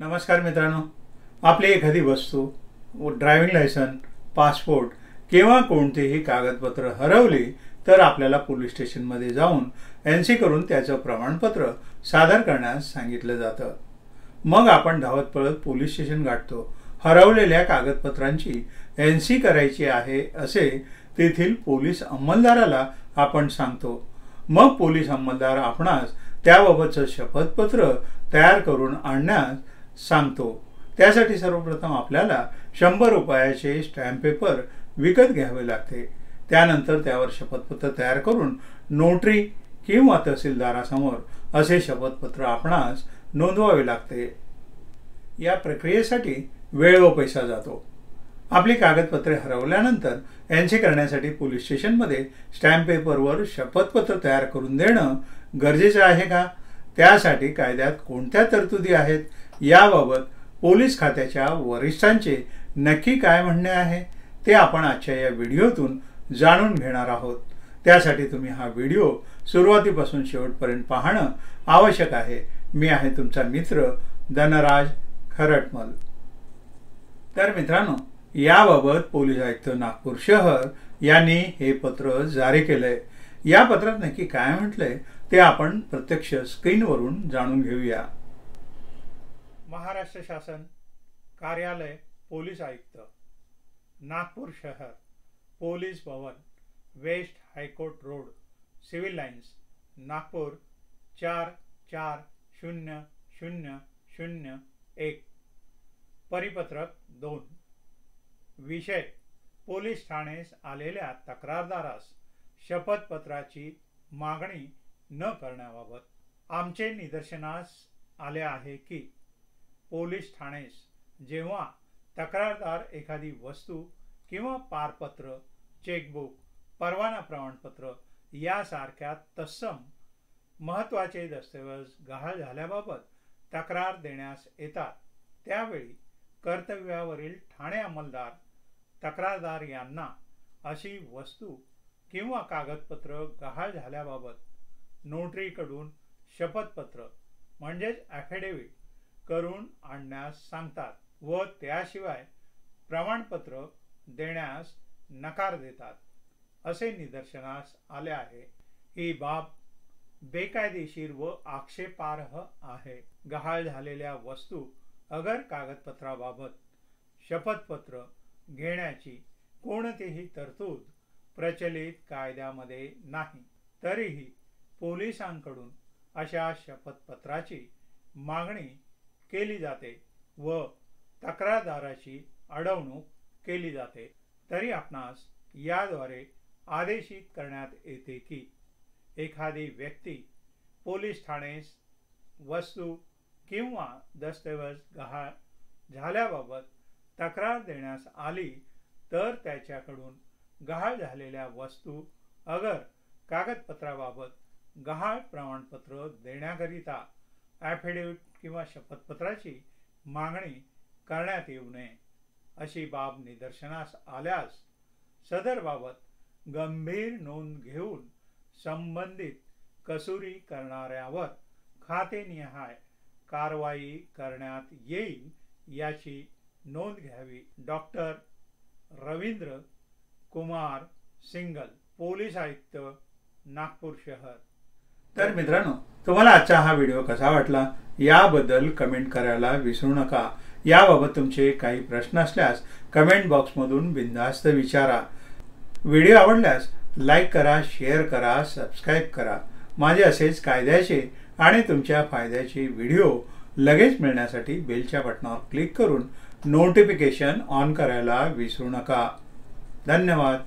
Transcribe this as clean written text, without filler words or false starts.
नमस्कार मित्रांनो, आपली एखादी वस्तू ड्रायव्हिंग लायसन, पासपोर्ट किंवा कोणतेही कागदपत्र हरवली तर आपल्याला पोलीस स्टेशनमध्ये जाऊन एनसी करून त्याचं प्रमाणपत्र सादर करण्यास सांगितलं जातं। मग आपण धावत पळत पोलीस स्टेशन गाठतो। हरवलेल्या कागदपत्रांची एनसी करायची आहे असे तेथील पोलीस अंमलदाराला आपण सांगतो। मग पोलीस अंमलदार आपणास त्याबाबतचं शपथपत्र तयार करून आणण्यास सांगतो। त्यासाठी सर्वप्रथम आपल्याला 100 रुपयाचे स्टॅम्प पेपर विकत घ्यावे लागते। त्यानंतर त्यावर शपथपत्र तयार करून नोटरी किंवा तहसीलदारासमोर असे शपथपत्र आपणास नोंदवावे लागते। या प्रक्रियेसाठी वेळ व पैसा जातो। आपली कागदपत्रे हरवल्यानंतर एनसी करण्यासाठी पोलीस स्टेशनमध्ये स्टॅम्प पेपरवर शपथपत्र तयार करून देणं गरजेचं आहे का? त्यासाठी कायद्यात कोणत्या तरतुदी आहेत याबाबत पोलीस खात्याच्या वरिष्ठांचे नक्की काय म्हणणे आहे ते आपण आजच्या या व्हिडिओतून जाणून घेणार आहोत। त्यासाठी तुम्ही हा व्हिडिओ सुरुवातीपासून शेवटपर्यंत पाहणं आवश्यक आहे। मी आहे तुमचा मित्र धनराज खरटमल। तर मित्रांनो, याबाबत पोलीस आयुक्त नागपूर शहर यांनी हे पत्र जारी केलंय। या पत्रात नक्की काय म्हटलंय ते आपण प्रत्यक्ष स्क्रीनवरून जाणून घेऊया। महाराष्ट्र शासन कार्यालय पोलीस आयुक्त नागपूर शहर, police Bhavan, West High Court Road, Civil Lines, Nagpur 440001। परिपत्रक 2। विषय: पोलीस ठाणेस आलेल्या तक्रारदारास शपथपत्राची मागणी न करण्याबाबत आमचे निदर्शनास आले आहे की पोलीस ठाणेस जेव्हा तक्रारदार एखादी वस्तू किंवा पारपत्र, चेकबुक, परवाना प्रमाणपत्र यासारख्या तत्सम महत्त्वाचे दस्तऐवज गहाळ झाल्याबाबत तक्रार देण्यास येतात, त्यावेळी कर्तव्यावरील ठाणे अंमलदार तक्रारदार यांना अशी वस्तू किंवा कागदपत्र गहाळ झाल्याबाबत नोटरीकडून शपथपत्र म्हणजेच ॲफिडेव्हिट करून आणण्यास सांगतात व त्याशिवाय प्रमाणपत्र देण्यास नकार देतात असे निदर्शनास आले आहे। ही बाब बेकायदेशीर व आक्षेपार्ह आहे। गहाळ झालेल्या वस्तू अगर कागदपत्राबाबत शपथपत्र घेण्याची कोणतीही तरतूद प्रचलित कायद्यामध्ये नाही, तरीही पोलिसांकडून अशा शपथपत्राची मागणी केली जाते व तक्रारदाराची अडवणूक केली जाते। तरी आपणास याद्वारे आदेशित करण्यात येते की एखादी व्यक्ती पोलीस ठाणेस वस्तू किंवा दस्तऐवज गहाळ झाल्याबाबत तक्रार देण्यास आली तर त्याच्याकडून गहाळ झालेल्या वस्तू अगर कागदपत्राबाबत गहाळ प्रमाणपत्र देण्याकरिता ॲफिडेव्हिट किंवा शपथपत्राची मागणी करण्यात येऊ नये। अशी बाब निदर्शनास आल्यास सदर बाबत गंभीर नोंद घेऊन संबंधित कसुरी करणाऱ्यावर खातेनिहाय कारवाई करण्यात येईल याची नोंद घ्यावी। Doctor Ravindra Kumar single, police आयुक्त नागपूर शहर। तर मित्रांनो, तुम्हाला आजचा हा व्हिडिओ कसा वाटला याबद्दल कमेंट करायला विसरू नका। याबाबत तुमचे काही प्रश्न असल्यास कमेंट बॉक्समधून बिनधास्त विचारा। व्हिडिओ आवडल्यास लाईक करा, शेअर करा, सबस्क्राईब करा। माझे असेच कायद्याचे आणि तुमच्या फायद्याचे व्हिडिओ लगेच मिळण्यासाठी बेलच्या बटनावर क्लिक करून नोटिफिकेशन ऑन करायला विसरू नका। धन्यवाद।